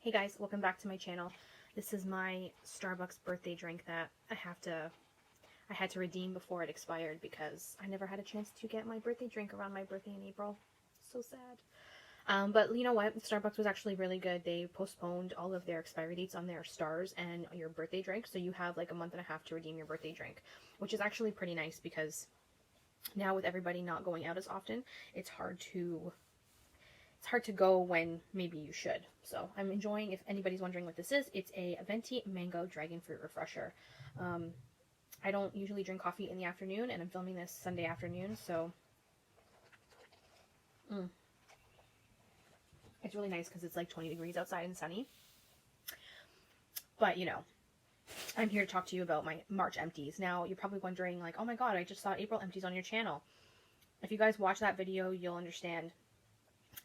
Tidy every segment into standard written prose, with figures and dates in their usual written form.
Hey guys, welcome back to my channel. This is my Starbucks birthday drink that I had to redeem before it expired because I never had a chance to get my birthday drink around my birthday in April. So sad. But you know what? Starbucks was actually really good. They postponed all of their expiry dates on their stars and your birthday drink, so you have like a month and a half to redeem your birthday drink, which is actually pretty nice because now with everybody not going out as often, it's hard to go when maybe you should. So I'm enjoying, if anybody's wondering what this is, it's a Venti Mango Dragon Fruit Refresher. I don't usually drink coffee in the afternoon, and I'm filming this Sunday afternoon, so it's really nice because it's like 20 degrees outside and sunny. But, you know, I'm here to talk to you about my March empties. Now, you're probably wondering, like, oh my god, I just saw April empties on your channel. If you guys watch that video, you'll understand.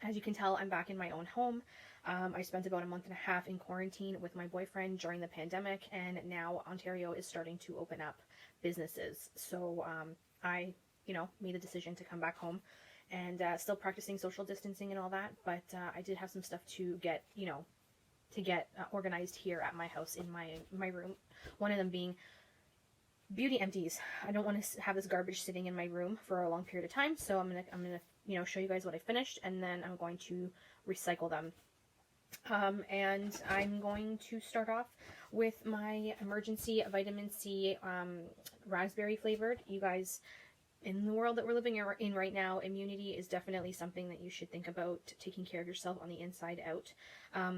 As you can tell, I'm back in my own home. I spent about a month and a half in quarantine with my boyfriend during the pandemic, and now Ontario is starting to open up businesses. So I, made the decision to come back home, and still practicing social distancing and all that, but I did have some stuff to get, organized here at my house in my room. One of them being beauty empties. I don't want to have this garbage sitting in my room for a long period of time, so I'm gonna show you guys what I finished, and then I'm going to recycle them. And I'm going to start off with my emergency vitamin C raspberry flavored. You guys, in the world that we're living in right now, immunity is definitely something that you should think about, taking care of yourself on the inside out.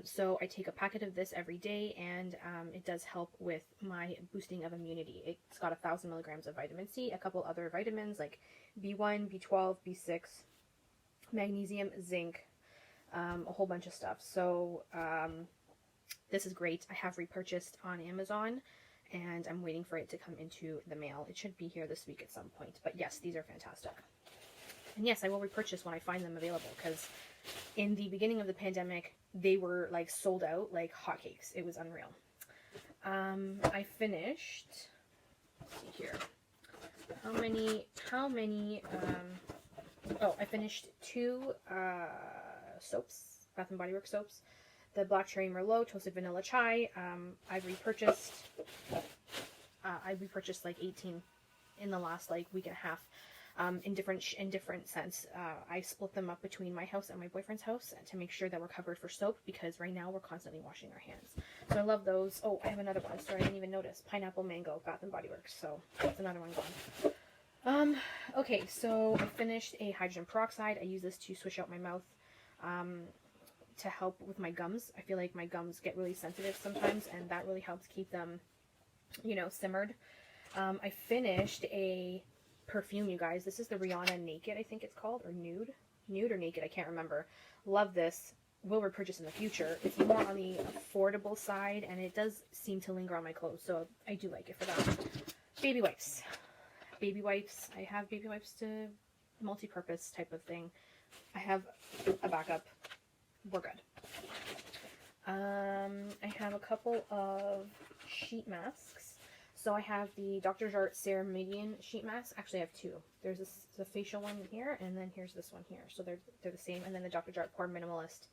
So I take a packet of this every day, and it does help with my boosting of immunity. It's got 1,000 milligrams of vitamin C, a couple other vitamins like B1, B12, B6, magnesium, zinc, a whole bunch of stuff. So this is great. I have repurchased on Amazon, and I'm waiting for it to come into the mail. It should be here this week at some point. But yes, these are fantastic. And yes, I will repurchase when I find them available, because in the beginning of the pandemic, they were like sold out like hotcakes. It was unreal. I finished, let's see here, I finished 2 soaps, Bath and Bodyworks soaps. The Black Cherry Merlot Toasted Vanilla Chai. I repurchased like 18 in the last like week and a half. In different scents. I split them up between my house and my boyfriend's house to make sure that we're covered for soap, because right now we're constantly washing our hands. So I love those. Oh, I have another one. Sorry, I didn't even notice. Pineapple Mango Bath and Body Works. So that's another one gone. Okay, so I finished a hydrogen peroxide. I use this to swish out my mouth to help with my gums. I feel like my gums get really sensitive sometimes, and that really helps keep them, simmered. I finished a perfume, you guys. This is the Rihanna Naked, I think it's called, or Nude or Naked, I can't remember. Love this. Will repurchase in the future. It's more on the affordable side, and it does seem to linger on my clothes, so I do like it for that. Baby wipes. I have baby wipes to multi-purpose type of thing. I have a backup. We're good. I have a couple of sheet masks. So I have the Dr. Jart Serum Median sheet mask. Actually, I have 2. There's the facial one here, and then here's this one here. So they're the same. And then the Dr. Jart Pore Minimalist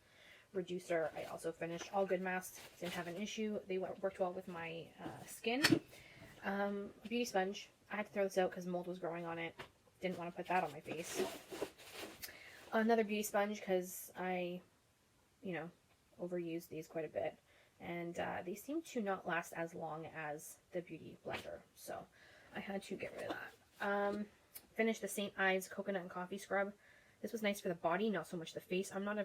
Reducer I also finished. All good masks. Didn't have an issue. They worked well with my skin. Beauty sponge. I had to throw this out because mold was growing on it. Didn't want to put that on my face. Another beauty sponge because I, overused these quite a bit. And they seem to not last as long as the Beauty Blender. So I had to get rid of that. Finished the St. Ives Coconut and Coffee Scrub. This was nice for the body, not so much the face. I'm not a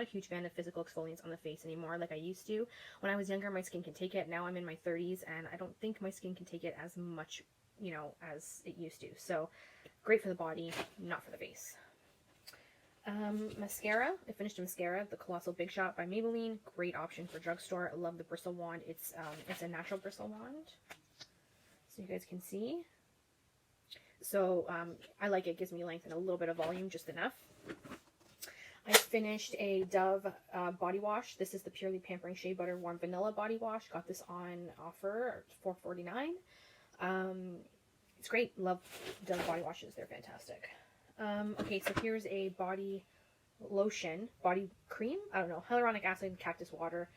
huge fan of physical exfoliants on the face anymore like I used to. When I was younger, my skin can take it. Now I'm in my 30s, and I don't think my skin can take it as much, as it used to. So great for the body, not for the face. Mascara. I finished a mascara, the Colossal Big Shot by Maybelline. Great option for drugstore. I love the bristle wand. It's a natural bristle wand, so you guys can see. So I like it. Gives me length and a little bit of volume, just enough. I finished a Dove body wash. This is the Purely Pampering Shea Butter Warm Vanilla body wash. Got this on offer, $4.49. It's great. Love Dove body washes. They're fantastic. Okay, so here's a body lotion, body cream, I don't know, hyaluronic acid, cactus water.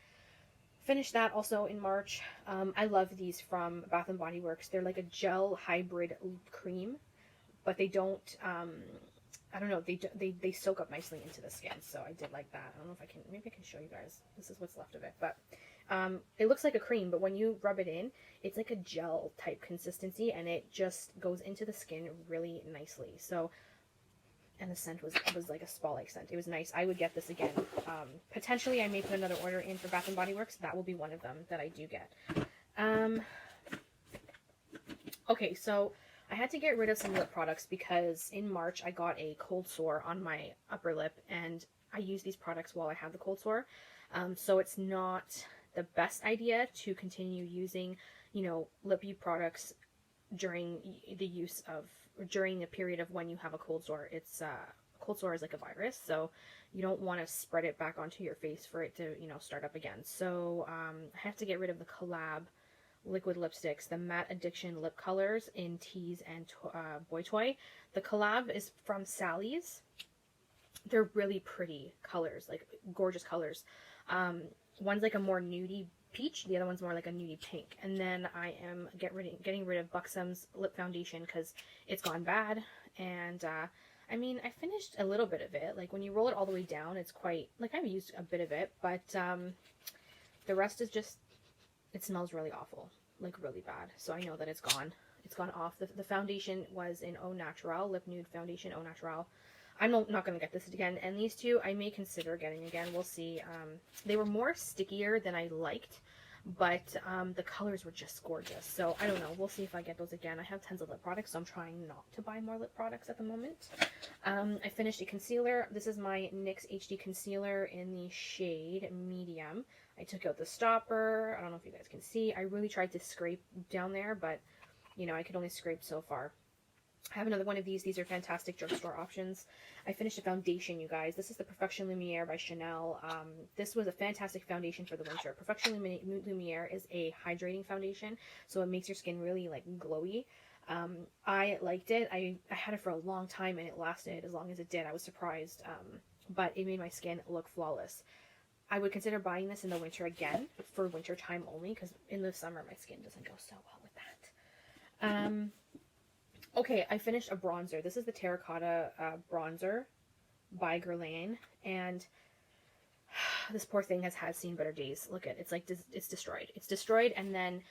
Finished that also in March. I love these from Bath and Body Works. They're like a gel hybrid cream, but they don't, I don't know, they soak up nicely into the skin, so I did like that. I don't know if I can, maybe I can show you guys. This is what's left of it, but it looks like a cream, but when you rub it in, it's like a gel type consistency, and it just goes into the skin really nicely. So, and the scent was like a spa-like scent. It was nice. I would get this again. Potentially, I may put another order in for Bath and Body Works. That will be one of them that I do get. Okay, so I had to get rid of some lip products because in March I got a cold sore on my upper lip, and I use these products while I have the cold sore. So it's not the best idea to continue using, you know, lippy products during the use of, or during the period of when you have a cold sore. It's cold sore is like a virus, so you don't want to spread it back onto your face for it to, you know, start up again. So I have to get rid of the Collab liquid lipsticks, the Matte Addiction lip colors in Tease and Boy Toy. The Collab is from Sally's. They're really pretty colors, like gorgeous colors. One's like a more nudie peach, the other one's more like a nudie pink. And then I am getting rid of Buxom's lip foundation because it's gone bad. And I mean, I finished a little bit of it. Like when you roll it all the way down, it's quite, like I've used a bit of it, but the rest is just, it smells really awful, like really bad. So I know that it's gone. It's gone off. The foundation was in Au Naturel, Lip Nude Foundation, Au Naturel. I'm not going to get this again. And these two I may consider getting again. We'll see. They were more stickier than I liked, but the colors were just gorgeous. So I don't know. We'll see if I get those again. I have tons of lip products, so I'm trying not to buy more lip products at the moment. I finished a concealer. This is my NYX HD concealer in the shade medium. I took out the stopper. I don't know if you guys can see. I really tried to scrape down there, but you know, I could only scrape so far. I have another one of these. These are fantastic drugstore options. I finished a foundation, you guys. This is the Perfection Lumiere by Chanel. This was a fantastic foundation for the winter. Perfection Lumiere is a hydrating foundation, so it makes your skin really like glowy. I liked it. I had it for a long time, and it lasted as long as it did. I was surprised, but it made my skin look flawless. I would consider buying this in the winter again, for winter time only, because in the summer my skin doesn't go so well with that. Okay, I finished a bronzer. This is the Terracotta bronzer by Guerlain, and this poor thing has seen better days. Look at it. It's like, it's destroyed. It's destroyed, and then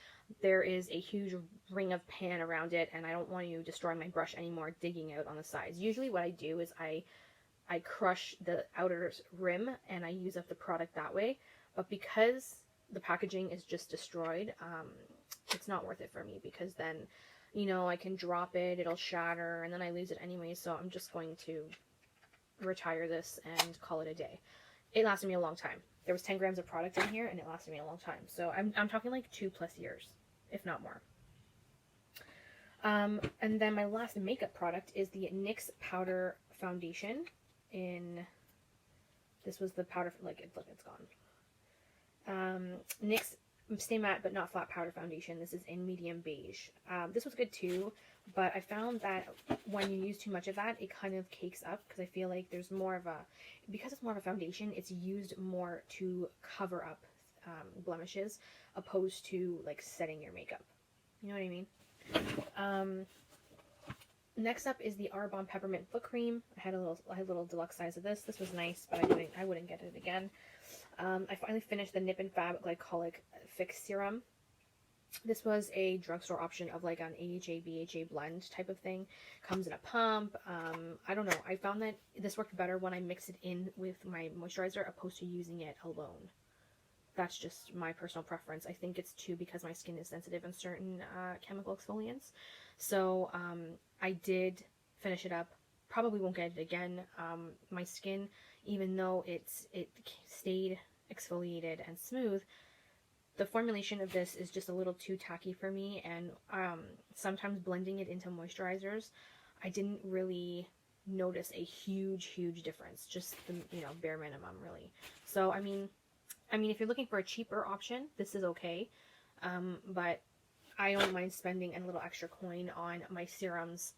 there is a huge ring of pan around it, and I don't want to destroy my brush anymore digging out on the sides. Usually what I do is I crush the outer rim, and I use up the product that way, but because the packaging is just destroyed, it's not worth it for me, because then, you know, I can drop it, it'll shatter, and then I lose it anyway, so I'm just going to retire this and call it a day. It lasted me a long time. There was 10 grams of product in here, and it lasted me a long time. So I'm talking like 2+ years, if not more. And then my last makeup product is the NYX Powder Foundation in, this was the powder, look, it's gone. NYX Stay Matte But Not Flat Powder Foundation. This is in medium beige. This was good too, but I found that when you use too much of that, it kind of cakes up, because I feel like there's more of a, because it's more of a foundation, it's used more to cover up blemishes, opposed to like setting your makeup. You know what I mean? Next up is the Arbonne Peppermint Foot Cream. I had a little deluxe size of this. This was nice, but I wouldn't get it again. I finally finished the Nip and Fab Glycolic Fix Serum. This was a drugstore option of like an AHA, BHA blend type of thing. Comes in a pump. I don't know. I found that this worked better when I mix it in with my moisturizer opposed to using it alone. That's just my personal preference. I think it's too because my skin is sensitive in certain chemical exfoliants. So I did finish it up. Probably won't get it again. My skin, even though it stayed exfoliated and smooth, the formulation of this is just a little too tacky for me, and sometimes blending it into moisturizers, I didn't really notice a huge difference, just the, you know, bare minimum really. So I mean if you're looking for a cheaper option, this is okay, but I don't mind spending a little extra coin on my serums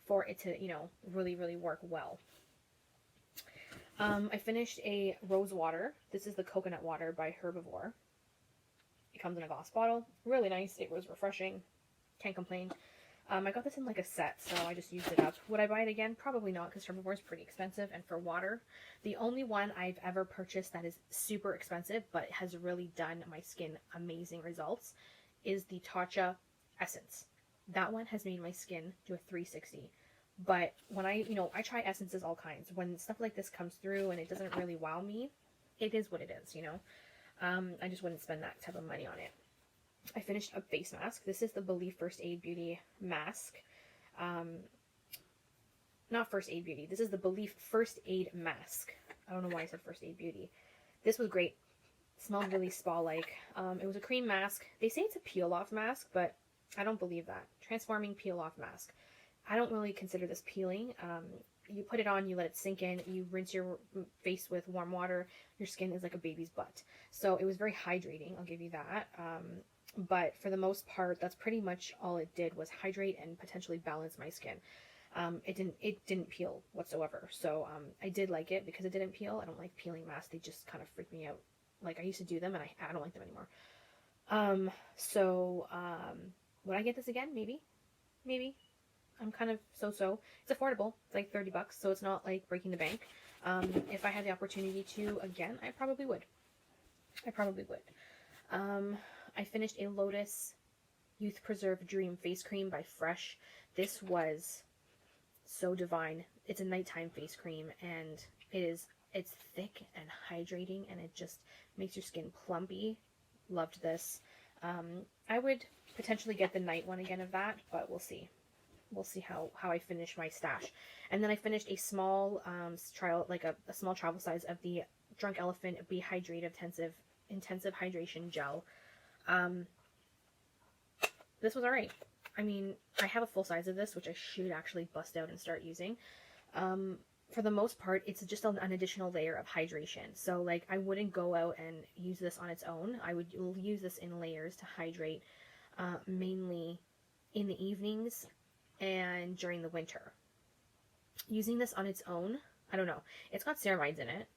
for it to, you know, really work well. I finished a rose water. This is the coconut water by Herbivore. It comes in a glass bottle. Really nice. It was refreshing. Can't complain. I got this in like a set, so I just used it up. Would I buy it again? Probably not, because Herbivore is pretty expensive. And for water, the only one I've ever purchased that is super expensive, but has really done my skin amazing results, is the Tatcha Essence. That one has made my skin do a 360. But when I try essences all kinds. When stuff like this comes through and it doesn't really wow me, it is what it is, you know. I just wouldn't spend that type of money on it. I finished a face mask. This is the Believe First Aid Beauty mask. Not First Aid Beauty. This is the Believe First Aid mask. I don't know why I said First Aid Beauty. This was great. It smelled really spa-like. It was a cream mask. They say it's a peel-off mask, but I don't believe that. Transforming peel-off mask. I don't really consider this peeling. You put it on, you let it sink in, you rinse your face with warm water. Your skin is like a baby's butt. So it was very hydrating, I'll give you that. But for the most part, that's pretty much all it did, was hydrate and potentially balance my skin. It didn't peel whatsoever. So I did like it because it didn't peel. I don't like peeling masks. They just kind of freak me out. Like, I used to do them and I don't like them anymore. Would I get this again? Maybe. I'm kind of so-so. It's affordable. It's like $30, so it's not like breaking the bank. If I had the opportunity to again, I probably would. I finished a Lotus Youth Preserve Dream Face Cream by Fresh. This was so divine. It's a nighttime face cream, and it's thick and hydrating, and it just makes your skin plumpy. Loved this. I would potentially get the night one again of that, but we'll see. We'll see how I finish my stash. And then I finished a small trial, like a small travel size of the Drunk Elephant Be Hydrated Intensive Hydration Gel. This was alright. I mean, I have a full size of this, which I should actually bust out and start using. For the most part, it's just an additional layer of hydration. So, like, I wouldn't go out and use this on its own. I would use this in layers to hydrate, mainly in the evenings and during the winter. Using this on its own, I don't know. It's got ceramides in it,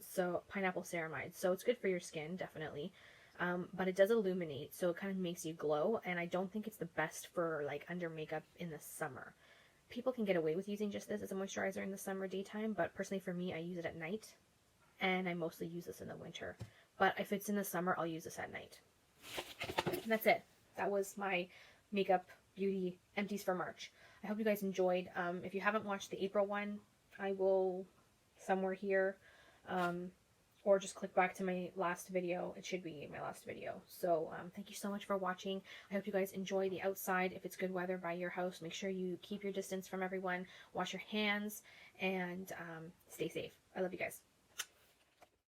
so pineapple ceramides. So it's good for your skin, definitely. But it does illuminate, so it kind of makes you glow. And I don't think it's the best for like under makeup in the summer. People can get away with using just this as a moisturizer in the summer daytime, but personally for me, I use it at night, and I mostly use this in the winter. But if it's in the summer, I'll use this at night. And that's it. That was my makeup beauty empties for March. I hope you guys enjoyed. If you haven't watched the April one, I will somewhere here, or just click back to my last video. It should be my last video. So thank you so much for watching. I hope you guys enjoy the outside. If it's good weather by your house, make sure you keep your distance from everyone, wash your hands, and stay safe. I love you guys.